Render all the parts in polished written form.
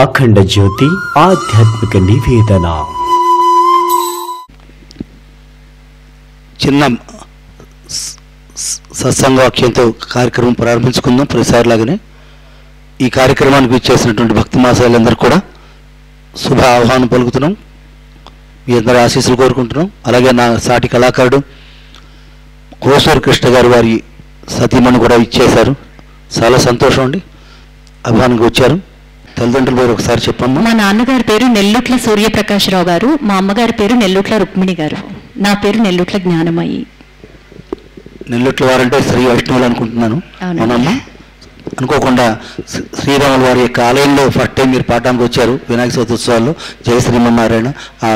అఖండ జ్యోతి ఆధ్యాత్మిక నివేదన. చిన్న సత్సంగవాక్యంతో కార్యక్రమం ప్రారంభించుకుందాం. ప్రతిసారిలాగానే ఈ కార్యక్రమానికి ఇచ్చేసినటువంటి భక్తి మాసాలందరూ కూడా శుభ ఆహ్వానం పలుకుతున్నాం. మీ అందరి ఆశీస్సులు కోరుకుంటున్నాం. అలాగే నా సాటి కళాకారుడు కోసూరు కృష్ణ గారు వారి సతీమణి కూడా ఇచ్చేశారు. చాలా సంతోషం అండి. అభిమానంగా వచ్చారు. తల్లిదండ్రుల పేరు ఒకసారి చెప్పమ్మా. మా నాన్నగారి పేరు నెల్లుట్ల సూర్యప్రకాశరావు గారు, మా అమ్మగారి పేరు నెల్లుట్ల రుక్మిణి గారు, నా పేరు నెల్లుట్ల జ్ఞానమయ్యి. నెల్లుట్ల వారంటే శ్రీ వైష్ణవులు అనుకుంటున్నాను. అవునమ్మా. అనుకోకుండా శ్రీరాముల వారి యొక్క ఆలయంలో ఫస్ట్ టైం మీరు పాఠానికి వచ్చారు వినాయక చవితి ఉత్సవాల్లో. జయ శ్రీమన్నారాయణ. ఆ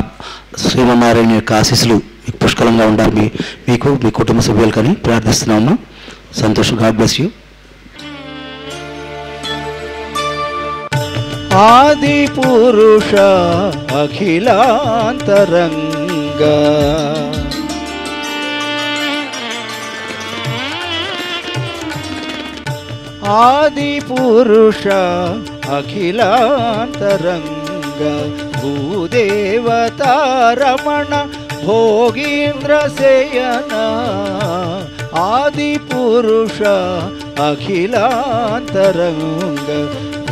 శ్రీమన్నారాయణ యొక్క ఆశీస్సులు మీకు పుష్కలంగా ఉండాలి, మీకు మీ కుటుంబ సభ్యులకని ప్రార్థిస్తున్నామమ్మా. సంతోషం. God bless you. ఆది పురుష అఖిలాంతరంగ ఆది పురుష అఖిలాంతరంగ భూదేవతారమణ భోగీంద్ర సేయన ఆది పురుష అఖిలాంతరంగ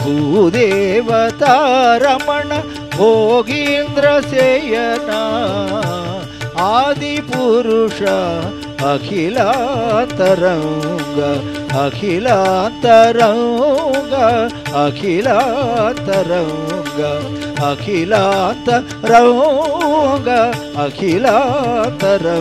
భూదేవతారమణ భోగీంద్ర సేయన ఆది పురుష అఖిలాంతరంగ అఖిలాంతరంగ అఖిలాంతరంగ అఖిలాంతరంగ అఖిలాంతరంగ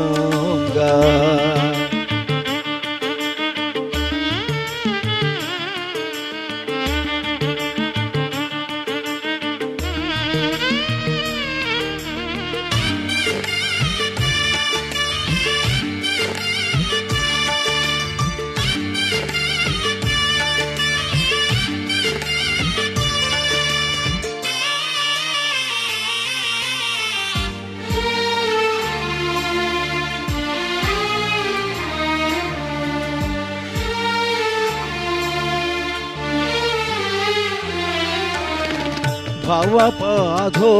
భవపాధో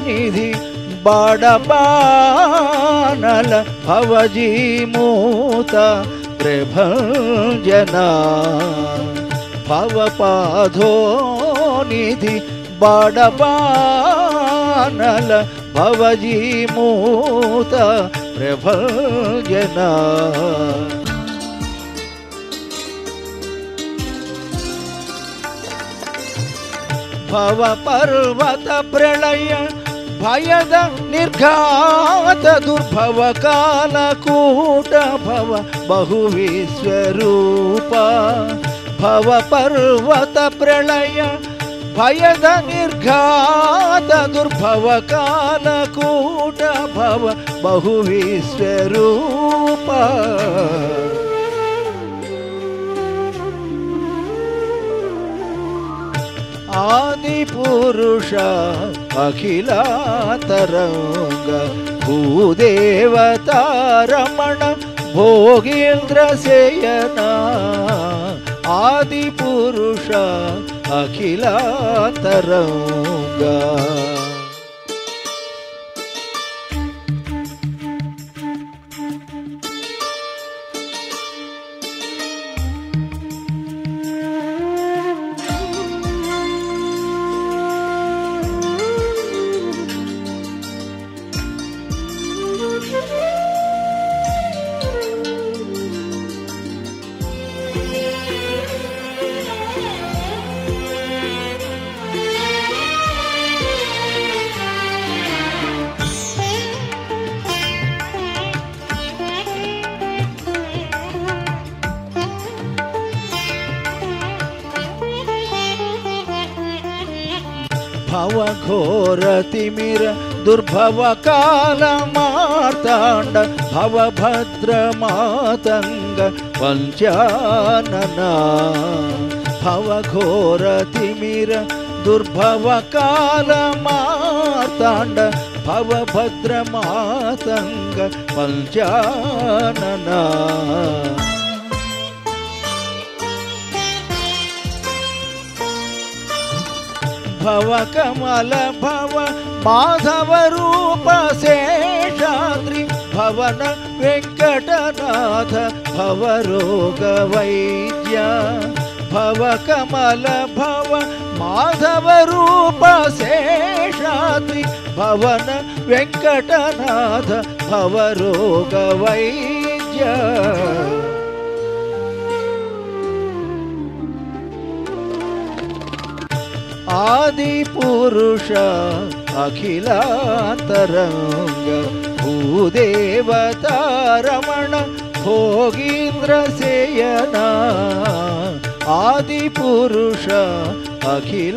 నిధి బాడబానల భవజీమూత ప్రభంజన భవపాధో నిధి బాడబానల భవజీమూత ప్రభంజన భవ పర్వత ప్రళయ భయద నిర్ఘాత దుర్భవ కాలకూట భవ బహు విశ్వరూప భవ పర్వత ప్రళయ భయద నిర్ఘాత దుర్భవ కాలకూట భవ బహు విశ్వరూప ఆది పురుష అఖిలాంతరంగ భూదేవతారమణ భోగీంద్ర సేయన ఆది పురుష అఖిలాంతరంగ భవఘోరతిమిర దుర్భవ కాలమార్తాండ భవభద్రమాతంగ పంచానన భవఘోరతిమిర దుర్భవ కాలమార్తాండ భవభద్రమాతంగ పంచానన భవ కమల భవ మాధవ రూప శేషాద్రి భవన వెంకటనాథ భవ రోగ వైద్య భవ కమల భవ మాధవ రూప శేషాద్రి భవన వెంకటనాథ భవ రోగ వైద్య ఆది పురుష అఖిలాంతరంగ భూదేవతారమణ భోగీంద్ర సేయనా ఆది పురుష అఖిలాంతరంగ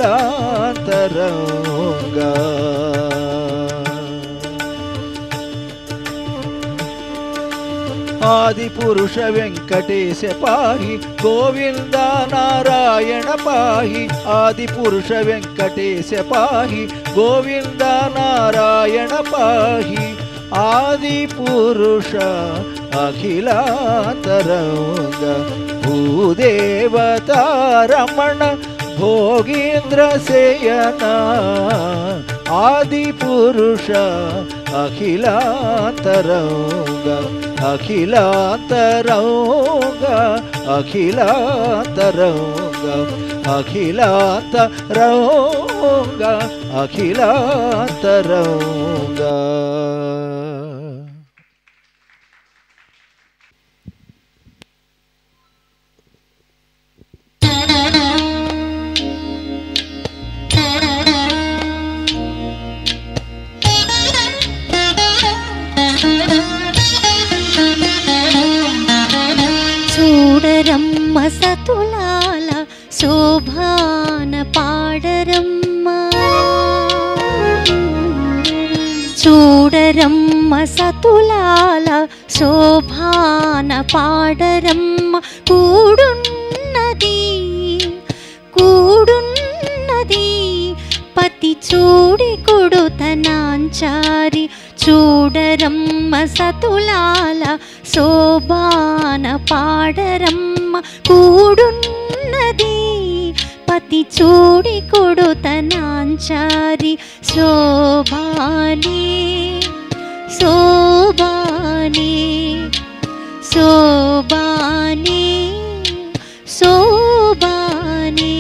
ఆది పురుష వెంకటేశ పాహి గోవింద నారాయణ పాహి ఆది పురుష వెంకటేశ పాహి గోవింద నారాయణ పాహి ఆది పురుష అఖిలాంతరంగ భూదేవతారమణ భోగీంద్ర సేయనా ఆది పురుష అఖిలాంతరంగ అఖిలాంతరంగ అఖిలాంతరంగ అఖిలాంతరంగ అఖిలాంతరంగ చూడరమ్మ సతులాల శోభాన పాడరమ్మ చూడరమ్మ సతులాల శోభాన పాడరమ్మ కూడున్నది కూడున్నది పతి చూడి కొడుతనాంచారి చూడరమ్మ సతులాల శోభాన పాడరమ్మ కూడున్నది పతి చూడి కొడుతనాంచారి శోభానే శోభానే శోభానే శోభానే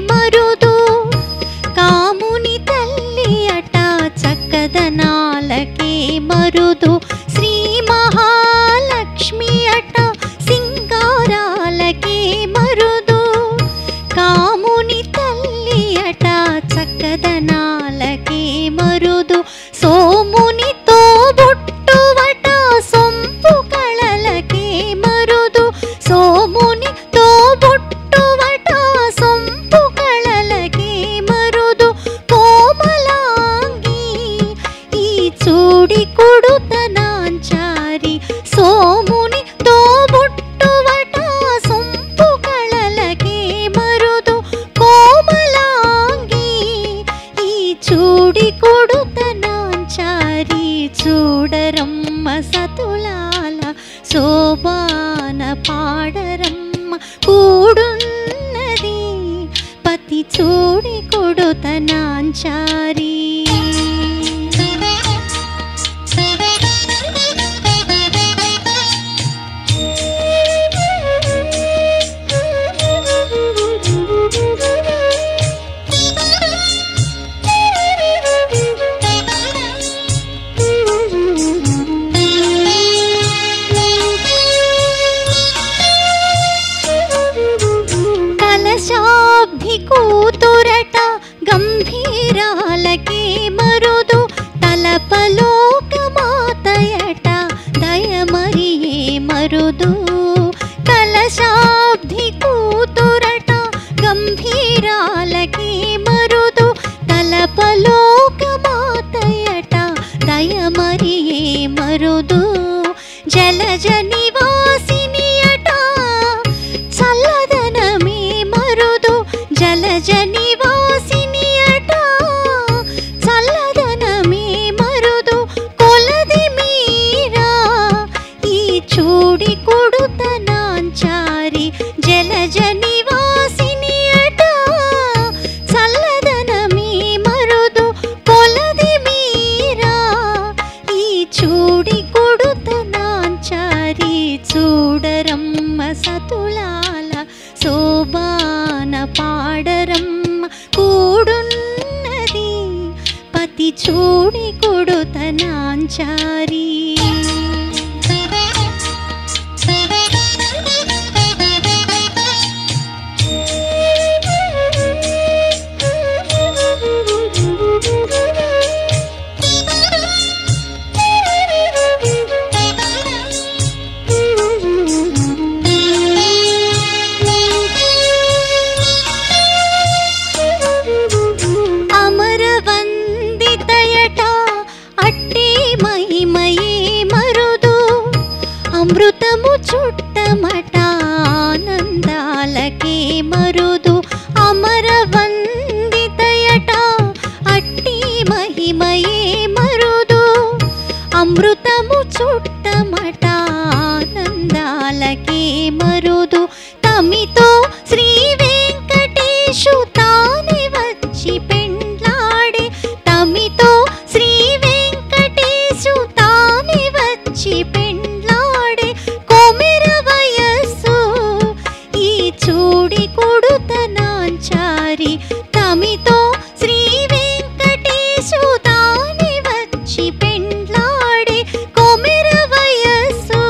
మరుదు కాముని తల్లి అట చక్కదనాలకే మరుదు శ్రీ మహాలక్ష్మి అట సింగారాలకే మరుదు కాముని తల్లి అట చక్కదనాలకే మరుదు సోమునితో బొట్టువట సొంపు కళలకే మరుదు సోమునితో బొట్టువట సొంపు కళలకే మరుదు కోమలాంగి ఈ చూడి కొడుతనాంచారి సోమునితో బొట్టువట సొంపు కళలకే మరుదు కోమలాంగి ఈ చూడి కొడుతనాంచారి చూడరమ్మ సతులాల శోభాన పాడరమ్మ కూడున్నది పతి చూడి కొడుతనాంచారి కలశాబ్ది కూతురట గంభీరాలకే నివాసిని అట చల్లదనమే మరుదు కొలది మీరా ఈ చూడి కొడుతనాంచారి జలజ నివాసిని అట చల్లదనమే మరుదు కొలది మీరా ఈ చూడి కొడుతనాంచారి చూడరమ్మ సతులాల శోభాన పాడరమ్మ కూడున్నది పతి చూడి కొడుతనాంచారి అమృతము చుట్టమట ఆనందాలకే మరుదు అమర వందితయట అట్టి మహిమయే మరుదు అమృతము చుట్టమట ఆనందాలకే మరుదు తమితో శ్రీ వెంకటేశు తానే వచ్చి పెండ్లాడే తమితో శ్రీ వెంకటేశు తానే వచ్చి పెండ్లాడే కొమెర వయస్సు ఈ చూడి కొడుతనాంచారి తమితో శ్రీ వెంకటేశు తానే వచ్చి పెండ్లాడే కొమెర వయస్సు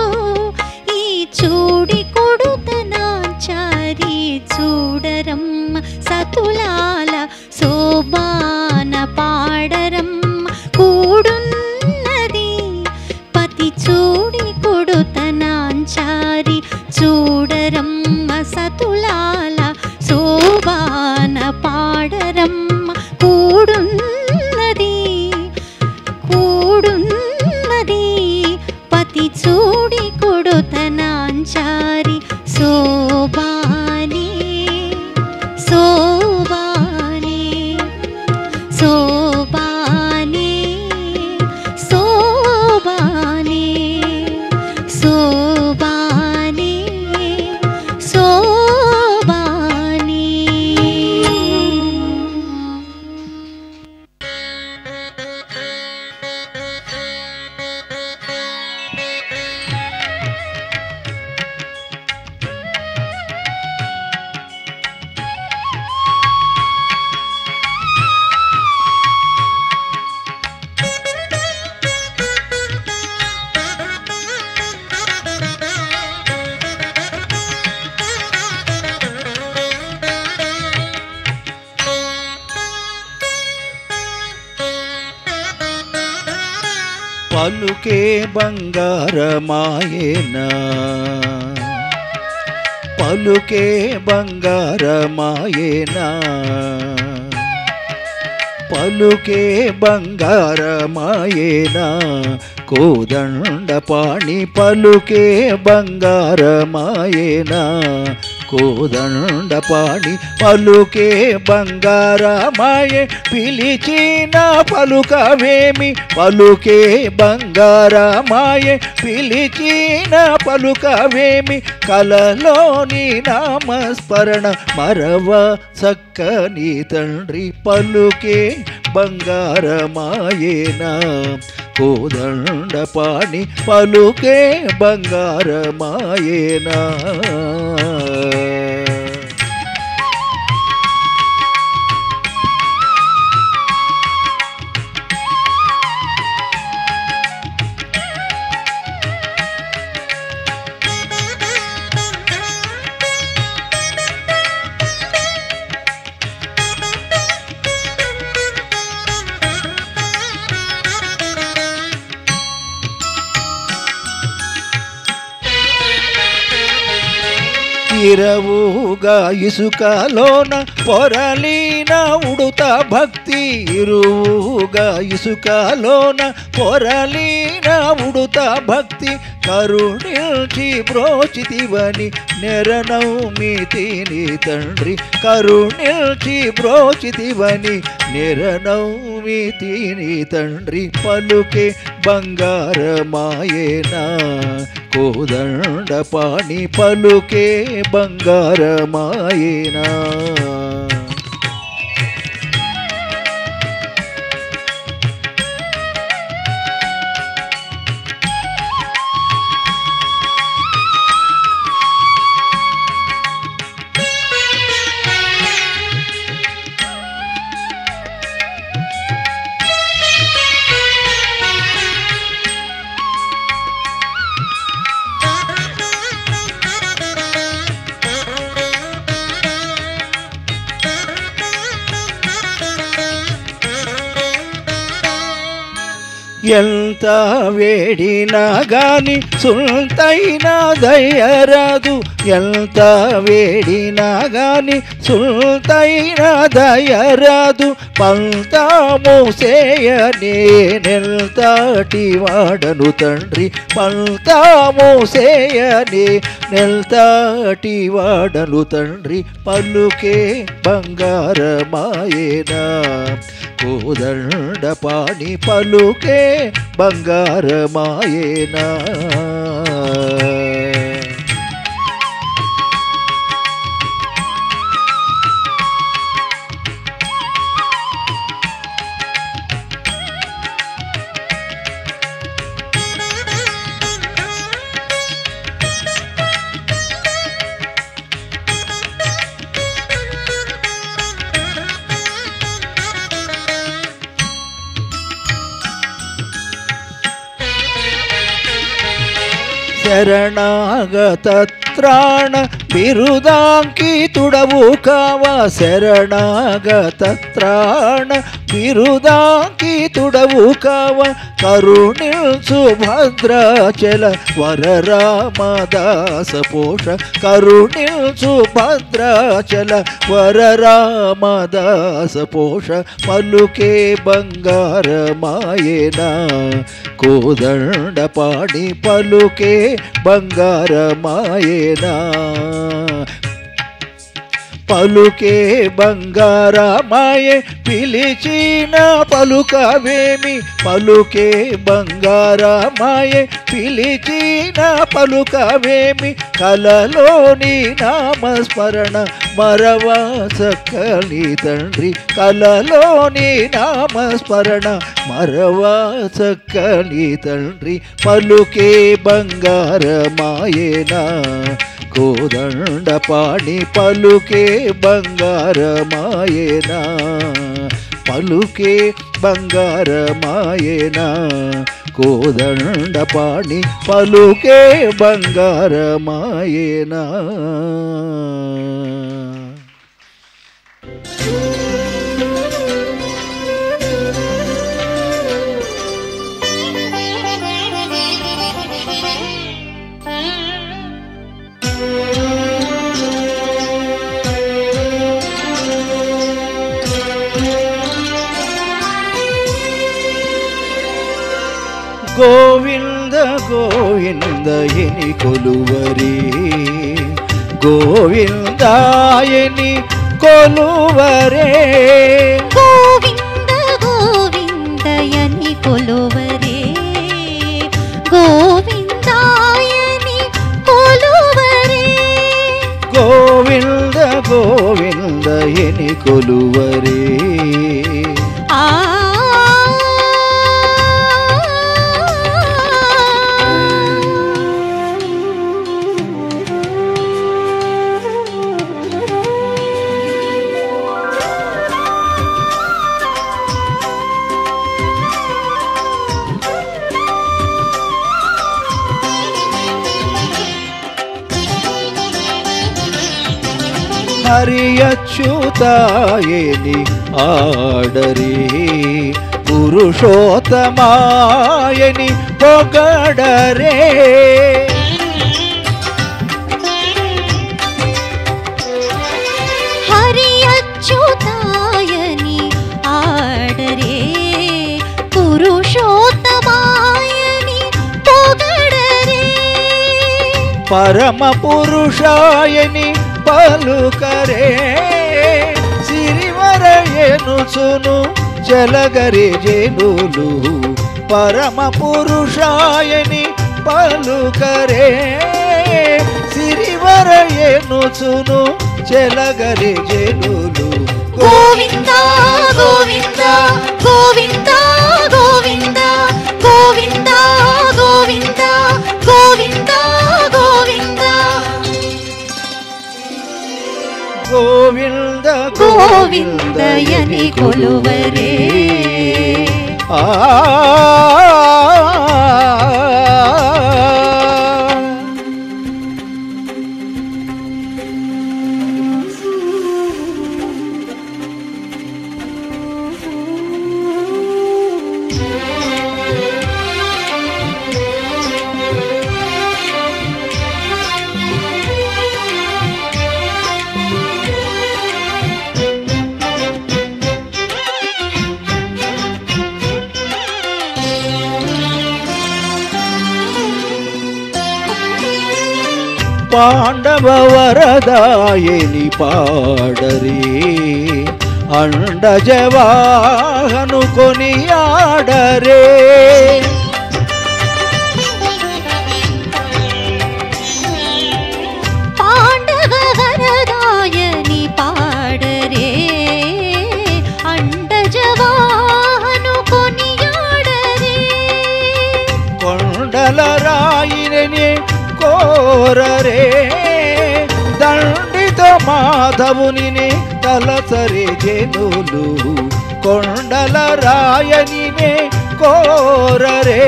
ఈ చూడి కొడుతనాంచారి చూడరమ్మ సతులాల శోభాన పాడరమ్మ కూడున్నది పతి చూడి కొడుతనాంచారి చూడరమ్మ సతులాల శోభాన పాడరమ్మ కూడున్నది కూడున్నది పతి చూడి కొడుతనాంచారి శోభానే శోభానే శోభానే శోభానే శోభానే శోభానే. పలుకే బంగారమాయేనా పలుకే బంగారమాయేనా పలుకే బంగారమాయేనా కోదండపాణి పలుకే బంగారమాయేనా కోదండపాణి పలుకే బంగారమాయే పిలిచిన పలుకవేమి పలుకే బంగారమాయే పిలిచిన పలుకవేమి కలలోని నామస్మరణ మరవ చక్కని తండ్రి పలుకే బంగారమాయేనా కోదండపాణి పలుకే బంగారమాయేనా. ఇరవుగా ఇసుకలోన పొరలిన ఉడుత భక్తి ఇరువుగా ఇసుకలోన పొరలిన ఉడుత భక్తి కరుణించి బ్రోచితివని నెరనౌమితిని తండ్రి కరుణించి బ్రోచితివని నెరనౌమితిని తండ్రి పలుకే బంగారమాయేనా కోదండపాణి పలుకే బంగారమాయేనా ఎంత వేడినా గాని సుల్తైనా దయరాదు ఎంత వేడినా గాని సుల్తైనా దయరాదు పంతాము సేయనే నెల్తాటి వాడను తండ్రి పంతాము సేయనే నెల్తాటి వాడను తండ్రి పలుకే బంగారమాయేనా కోదండపాణి పలుకే బంగారమాయేనా శరణాగత త్రాణ బిరుదాంకితుడవు కావా శరణాగత త్రాణ బిరుదాంకితుడవు కావా కరుణిల్సు భద్రాచల వరరామదాస పోష కరుణిల్సు భద్రాచల వరరామదాస పోష పలుకే బంగారమాయేనా కోదండపాణి పలుకే బంగారమాయేనా పలుకే బంగారమాయే పిలిచిన పలుకవేమి పలుకే బంగారమాయే పిలిచిన పలుకవేమి కలలోని నామస్మరణ మరవా సక్కని తండ్రి కలలోని నామస్మరణ మరవా సక్కని తండ్రి పలుకే బంగారమాయేనా కోదండపాణి పలుకే బంగారమాయేనా పలుకే బంగారమాయేనా కోదండపాణి పలుకే బంగారమాయేనా గోవింద గోవింద ఎని కొలువరి గోవిందాయని కొలువరే గోవింద గోవిందయని కొలువరే గోవిందాయని కొలువరే గోవింద గోవింద ఎని కొలువరే హరియచ్యుతాయని ఆడరి పురుషోత్తమాయని పొగడరే పరమ పురుషాయని పలుకరే సిరివర ఎనుచును చెలగరి జనులు పరమ పురుషాయని పలుకరే సిరివర ఎనుచును చెలగరి జనులు గోవింద గోవింద గోవింద గోవింద గోవింద గోవింద గోవింద గోవింద గోవింద గోవిందయని కొలువరే పాండవ వరదాయని పాడరే అండజవాహను కొనియాడరే పాండవ వరదాయని పాడరే అండజవాహను కొనియాడరే కొండల రాయిని కోరరే దండితో మాధవుని తలసరి జనులు కొండల రాయనినే కోరరే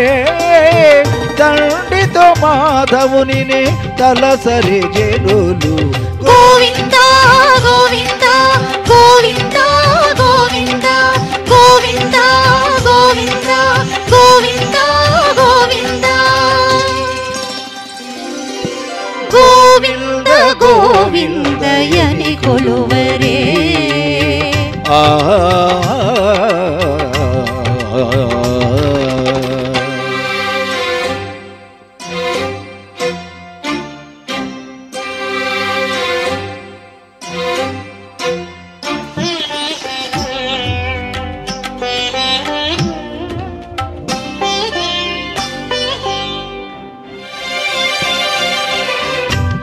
దండితో మాధవుని తలసరి జనులు గోవింద గోవింద గోవింద గోవింద గోవింద గోవింద గోవింద గోవింద గోవింద గోవిందయని కొలువరే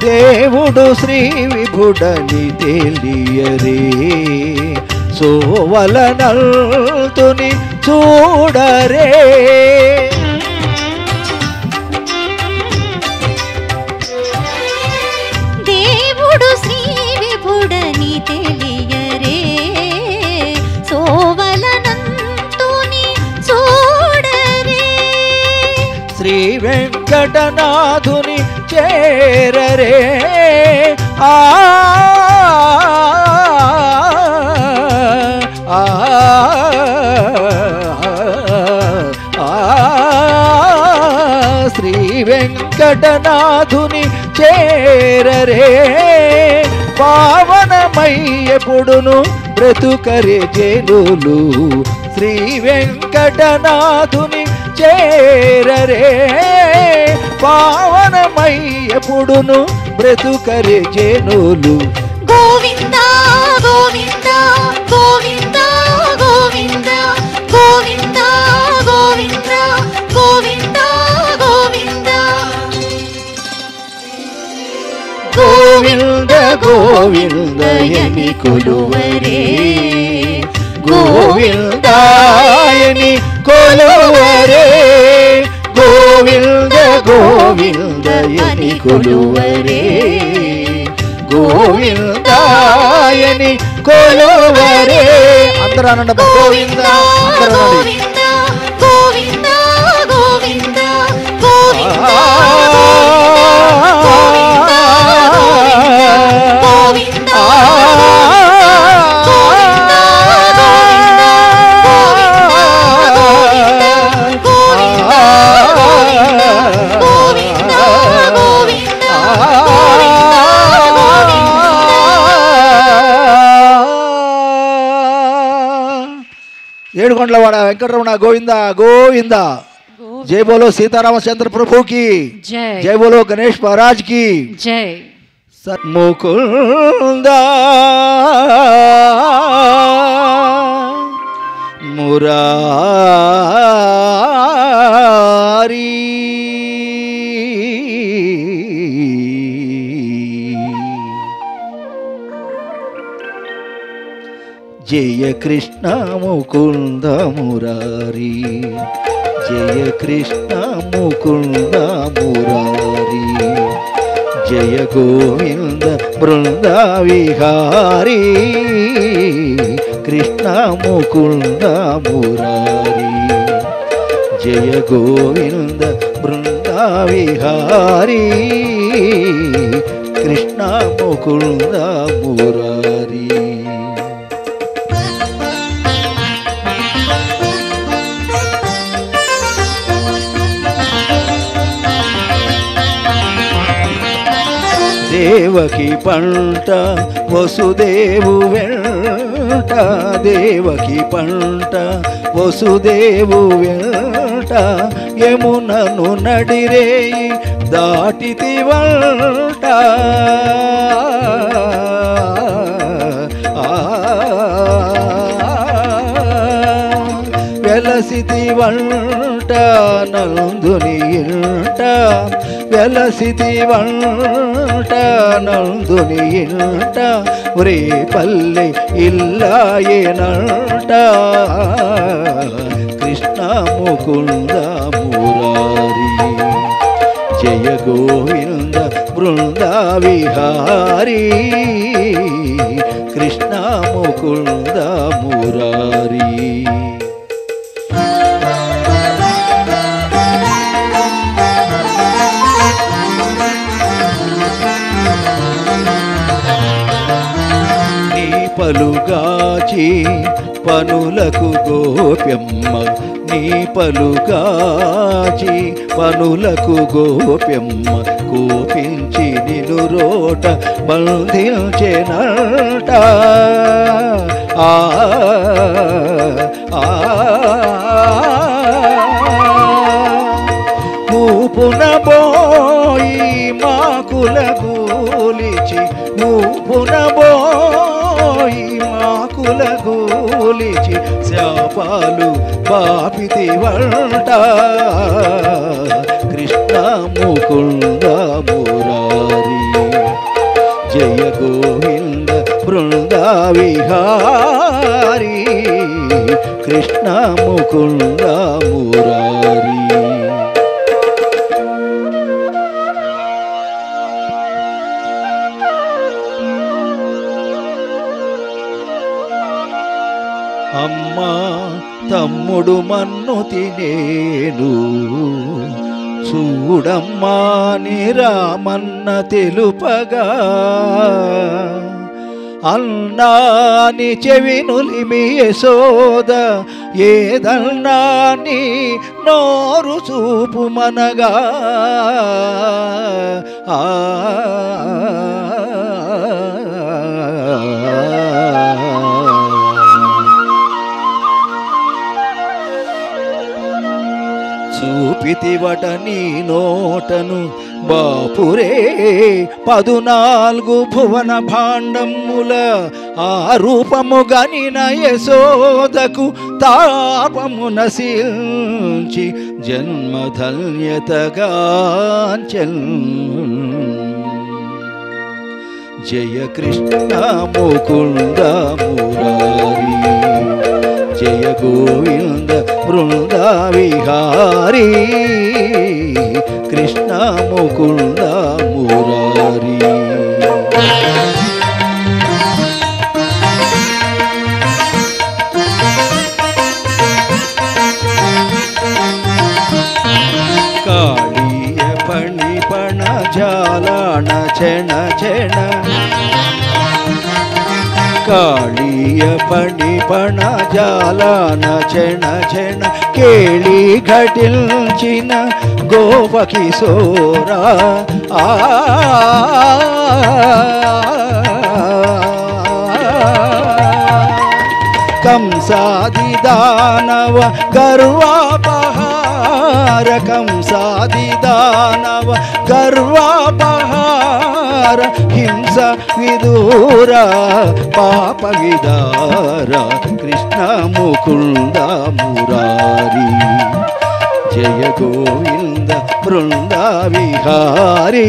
దేవుడు శ్రీ విభుడని తెలియరే సోవలనల్తుని చూడరే దేవుడు శ్రీ విభుడని తెలియరే సోవలనంతుని చూడరే శ్రీ వెంకటనాథుని చేరరే ఆ శ్రీ వెంకటనాథుని చేరరే పావనమయ్యపుడును బ్రతుకరే జనులు శ్రీ వెంకటనాథుని చేరరే పావనమయ్యపుడును బ్రతుకరే జనులు గోవింద గోవింద గోవింద గోవింద గోవింద గోవింద గోవింద గోవింద గోవింద గోవిందయని కొలువరే గోవిందాయని కొలువరే గోవింద గోవిందయని కొలువరే గోవిందాయని కొలువరే అందరూ అనండి గోవింద అందరూ అనండి గోవింద గోవింద గోవింద గోవింద ఏడుకొండలవాడ వెంకటరమణ గోవింద గోవింద. जय बोलो सीतारामचंद्र प्रभु की जय जय बोलो गणेश महाराज की जय मुकुंदा मुरारी जय कृष्ण मुकुंद मुरारी जय कृष्ण मुकुंद मुरारी जय गोविंद बृंद विहारी कृष्ण मुकुंद मुरारी जय गोविंद बृंद विहारी कृष्ण मुकुंद मुरारी देवकी पंट वसुदेवु वेंट देवकी पंट वसुदेवु वेंट यमुननु नडिरे दाटितिवंट వెలసితివంట నందుని ఇంట వెలసితివంట నందుని ఇంట ఒరే పల్లె ఇల్లాయేనంట కృష్ణ ముకుంద మురారి జయ గోవింద బృంద విహారీ కృష్ణ ముకుంద మురారి పలుగాచి పనులకు గోప్యమ్మ నీ పలుగాచి పనులకు గోప్యమ్మ కోపించి నిను రోట బంధించెనట కూపున పోయి మాకుల గూలిచి కూపున పోయి మాకుల గూలిచి శాపాలు బాపితి వంట కృష్ణ ముకుంద మురారి జయ గోవింద బృంద విహారీ కృష్ణ ముకుంద మురారి అమ్మా తమ్ముడు మన్ను తినేను చూడమ్మా నిరామన్న తెలుపగా అన్నాని చెవినులిమి యశోద ఏదన్నాని నోరు చూపు మనగా చూపితివట నీ నోటను బాపురే 14 భువన భాండముల ఆ రూపము గనిన యశోదకు తాపము నశించి జన్మధన్యతగాంచన్ జయ కృష్ణ ముకుంద మురారి జయ గోవింద బృంద విహారీ కృష్ణ ముకుంద మురారి కాళీయ పణి పణ జాలాణ చెణ చెణ కాళీయ పణి పణ జాలాన చెణ చెణ కేళి ఘటించిన గోప కిశోరా కంసాది దానవ గర్వాపహార కంసాది దానవ గర్వాపహార హింస విదూర పాప విదార కృష్ణ ముకుంద మురారి జయ గోవింద బృంద విహారీ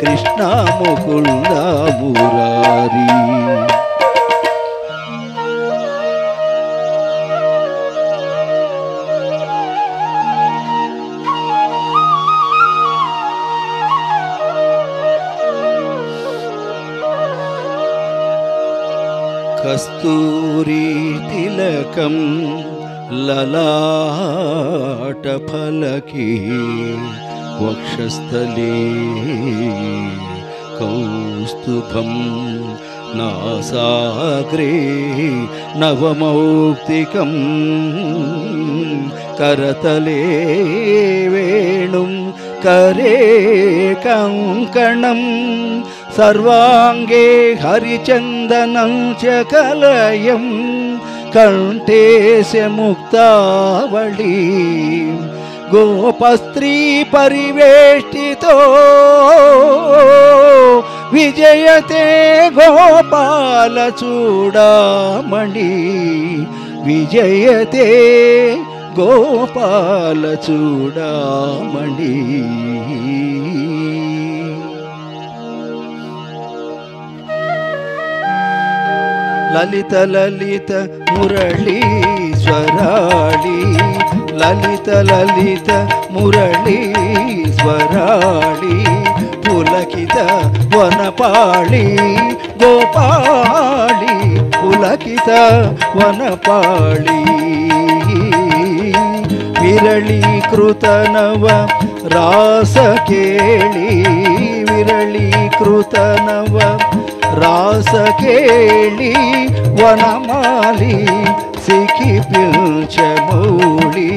కృష్ణ ముకుంద మురారి. కస్తూరి తిలకం లలాట ఫలకి వక్షస్థలే కౌస్తుభం నాసాగ్రే నవమౌక్తికం కరతలే వేణుం కరే కంకణం సర్వాంగే హరిచందనం చ కలయం కంఠే ముక్తావళి గోపస్త్రీ పరివేష్టితో విజయతే గోపాల చూడామణి విజయతే గోపాల చూడామణి. లలిత లలిత మురళీశ్వరాళి లలిత లలిత మురళీశ్వరాళి పులకిత వనపాళి గోపాళి పులకిత వనపాళి విరళీకృత నవ రాసకేళి విరళీకృత నవ రాసకేళి వనమాలి సిఖి పిల్చమౌళి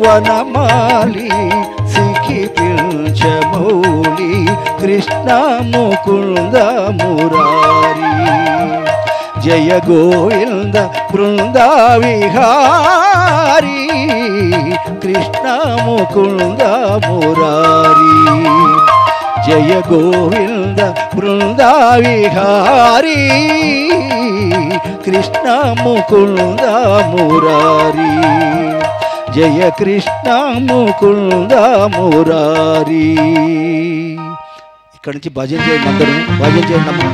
వనమాలి సిఖి పిల్చమౌళి కృష్ణ ముకుంద మురారి జయ గోవింద బృంద విహారీ కృష్ణ ముకుంద మురారి జయ గోవింద బృంద విహారీ కృష్ణ ముకుంద మురారి జయ కృష్ణ ముకుంద మురారి. ఇక్కడి నుంచి భజన చేయండి, అందరూ భజన చేయండి అమ్మా.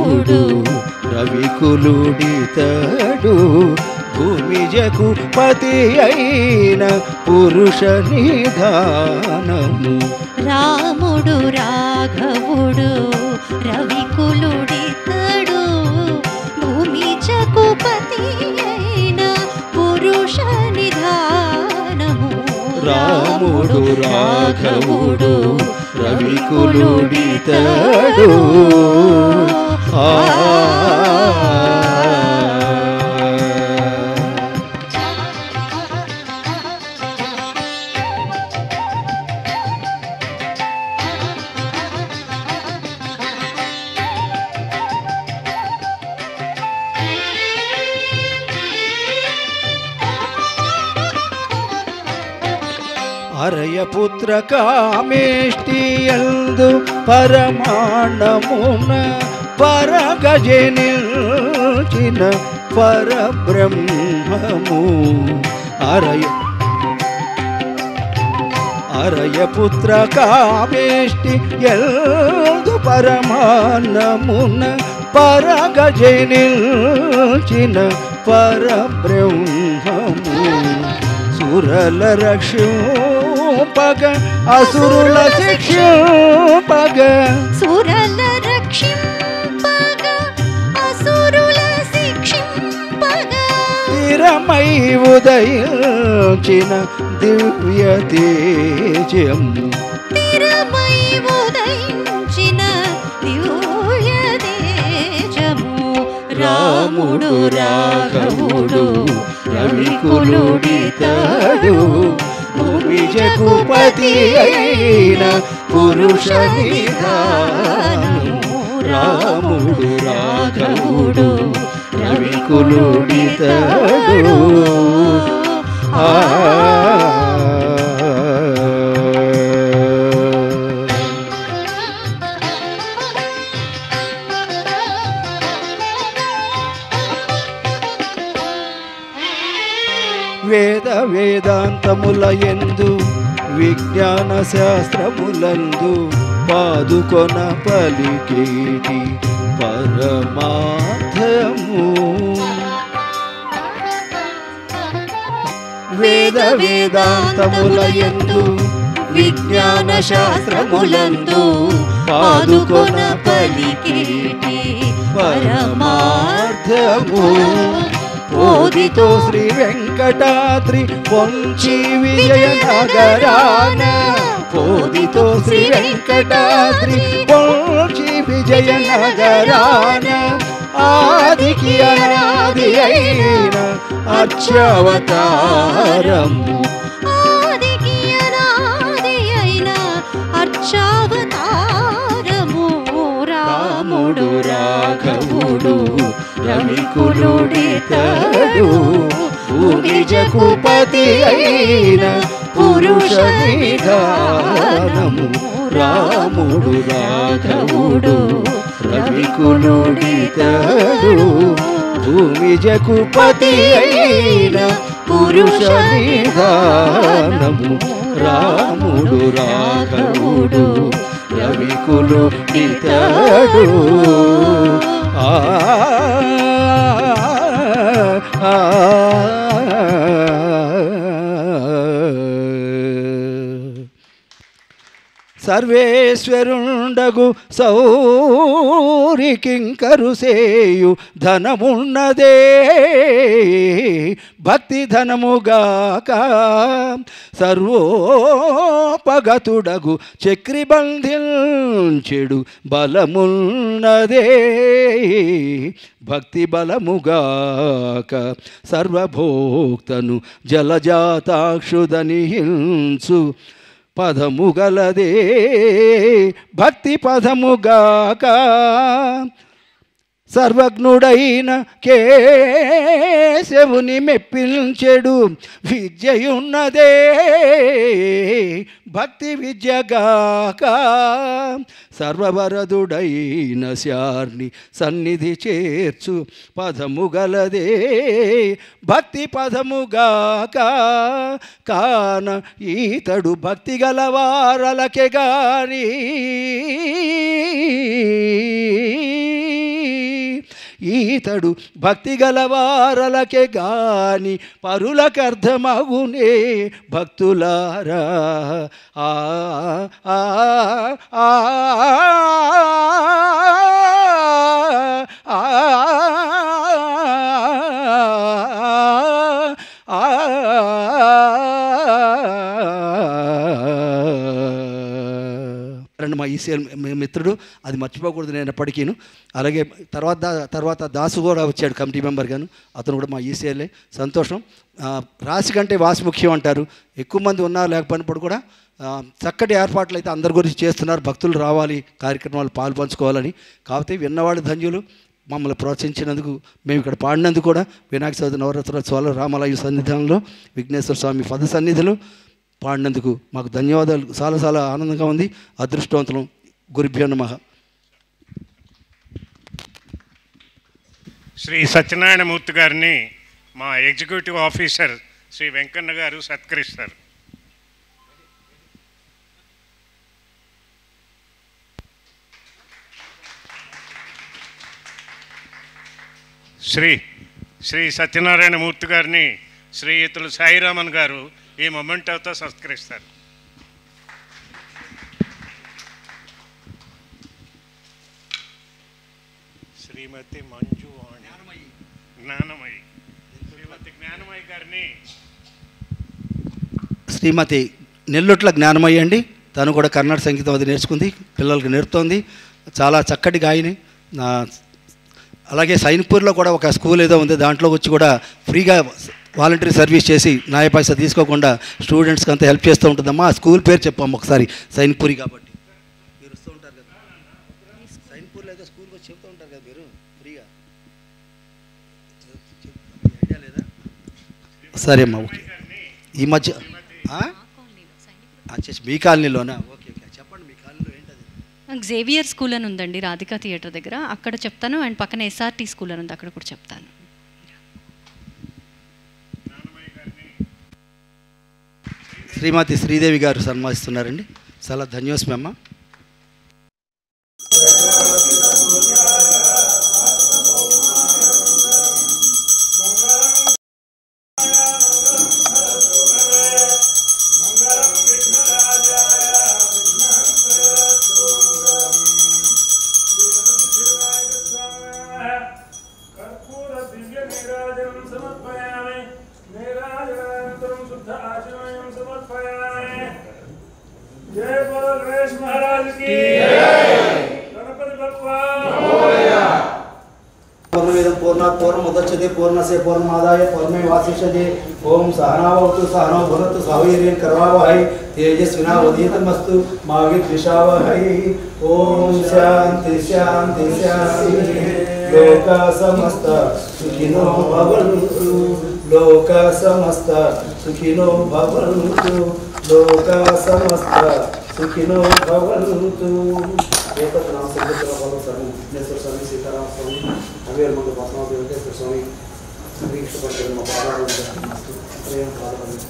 రాఘవుడు రవికులుడితడు భూమిజకు పతి అయిన పురుష నిధానము రాముడు రాఘవుడు రవికులుడితడు భూమి చకుపతి అయిన పురుష నిధానము రాముడు రాఘవుడు రవికులుడితడు అరయపుత్ర కామేష్టియందు పరమాణమున పరగజనిల్చిన పరబ్రహ్మము అరయపుత్ర కామేష్టియందు పరమాణమున పరగజనిల్చిన పరబ్రహ్మము సురల రక్షింపగ అసురుల శిక్షింపగ సురల రక్షింపగ అసురుల శిక్షింపగ స్థిరమై ఉదయించిన దివ్య తేజము స్థిరమై ఉదయించిన దివ్య తేజము రాముడు రాఘవుడు రవికులుడితడు భూమిజకు పతి అయిన పురుష నిధానము రాముడు రాఘవుడు రవికులుడితడు వేద వేదాంతముల యందు విజ్ఞాన శాస్త్రములందు పాదుకొన పలికేటి పరమార్థము వేద వేదాంతముల యందు విజ్ఞాన శాస్త్రములందు పాదుకొన పలికేటి పరమార్థము ఓదితో శ్రీ వెంకటాద్రి పొంచి విజయనగరాన ఓదితో శ్రీ వెంకటాద్రి పొంచి విజయనగరాన ఆదికి అనాది అయిన అర్చావతారము ఆదికి అనాది అయిన అర్చావతారము రాముడు రాఘవుడు రవికులుడితడు భూమిజకు పతి అయిన పురుష నిధానము రాముడు రాఘవుడు రవికులుడితడు భూమిజకు పతి అయిన పురుష నిధానము రాముడు రాఘవుడు రవికులుడితడు సర్వేశ్వరుండగు సౌరికింకరు సేయు ధనమున్నదే భక్తి ధనముగాక సర్వోపగతుడగు చక్రి బంధించెడు బలమున్నదే భక్తి బలముగాక సర్వభోక్తను జలజాతాక్షుదని హింసు పదముగలదే భక్తి పదముగాక సర్వజ్ఞుడైన కేశవుని మెప్పించెడు విద్యయున్నదే భక్తి విద్యగాక సర్వవరదుడైన శార్ని సన్నిధి చేర్చు పదముగలదే భక్తి పదముగాక కాన ఈతడు భక్తి గలవారలకే గాని ఈతడు భక్తి గలవారలకే గాని పరులకర్థమగునే భక్తులారా. ఆ ఆ ఆ మా ఈసీఎల్ మిత్రుడు, అది మర్చిపోకూడదు నేను ఎప్పటికీను. అలాగే తర్వాత దాసు కూడా వచ్చాడు కమిటీ మెంబర్ గాను, అతను కూడా మా ఈసీఎల్ఏ. సంతోషం. రాశి కంటే వాసి ముఖ్యం అంటారు. ఎక్కువ మంది ఉన్నారు లేకపోయినప్పుడు కూడా చక్కటి ఏర్పాట్లు అయితే అందరి గురించి చేస్తున్నారు. భక్తులు రావాలి, కార్యక్రమాలు పాల్పంచుకోవాలని. కాకపోతే విన్నవాళ్ళు ధన్యులు. మమ్మల్ని ప్రోత్సహించినందుకు, మేము ఇక్కడ పాడినందుకు కూడా వినాయక చవితి నవరాత్రోత్సవాలు రామాలయ సన్నిధానంలో విఘ్నేశ్వర స్వామి పద సన్నిధిలో పాడినందుకు మాకు ధన్యవాదాలు. చాలా చాలా ఆనందంగా ఉంది. అదృష్టవంతులం. గురుభ్యో నమః. శ్రీ సత్యనారాయణమూర్తి గారిని మా ఎగ్జిక్యూటివ్ ఆఫీసర్ శ్రీ వెంకన్న గారు సత్కరిస్తారు. శ్రీ సత్యనారాయణమూర్తి గారిని శ్రీయుతులు సాయిరామన్ గారు ఈ మొమెంటోతో సత్కరిస్తారు. శ్రీమతి మంజు జ్ఞానమయి, శ్రీమతి జ్ఞానమయి గారిని శ్రీమతి నెల్లుట్ల జ్ఞానమయ్య అండి. తను కూడా కర్ణాటక సంగీతం అది నేర్చుకుంది, పిల్లలకు నేర్పుతోంది. చాలా చక్కటి గాయని. అలాగే సైన్పూర్లో కూడా ఒక స్కూల్ ఏదో ఉంది, దాంట్లో వచ్చి కూడా ఫ్రీగా వాలంటరీ సర్వీస్ చేసి నాయ పైసా తీసుకోకుండా స్టూడెంట్స్కి అంతా హెల్ప్ చేస్తూ ఉంటుందమ్మా. ఆ స్కూల్ పేరు చెప్పాము ఒకసారి, సైన్పూరి. కాబట్టి మీరు వస్తూ ఉంటారు కదా, సైన్పూర్లో ఏదో స్కూల్కి వచ్చి చెప్తూ ఉంటారు కదా మీరు ఫ్రీగా. ఐడియా లేదా? సరే అమ్మా, ఓకే. ఈ మధ్య మీ కాలనీలోనా? ఓకే ఓకే, చెప్పండి. మీ కాలనీలో ఏంటది? జేవియర్ స్కూల్ అని ఉందండి రాధికా థియేటర్ దగ్గర, అక్కడ చెప్తాను. అండ్ పక్కన ఎస్ఆర్టీ స్కూల్ అని ఉంది, అక్కడ కూడా చెప్తాను. శ్రీమతి శ్రీదేవి గారు సన్మానిస్తున్నారండి. చాలా ధన్యోస్మి అమ్మ. पूर्णमुदच्यते पूर्णस्य पूर्णमादाय पूर्णमेवावशिष्यते। ओम सहनावतु सहनौ भुनक्तु सहवीर्यं करवावहै तेजस्विनावधीतमस्तु मा विद्विषावहै। ओम शांति शांति शांति। लोका समस्त सुखिनो भवन्तु, लोका समस्त सुखिनो भवन्तु, लोका समस्त सुखिनो भवन्तु। एतत् नाम संकीर्तन बोलो सर्व विघ्नेश्वर स्वामी सीताराम स्वामी अवेर मंगल वासना वेंकटेश्वर स्वामी श्रीकृष्ण परम पादारविंद प्रेम पादारविंद।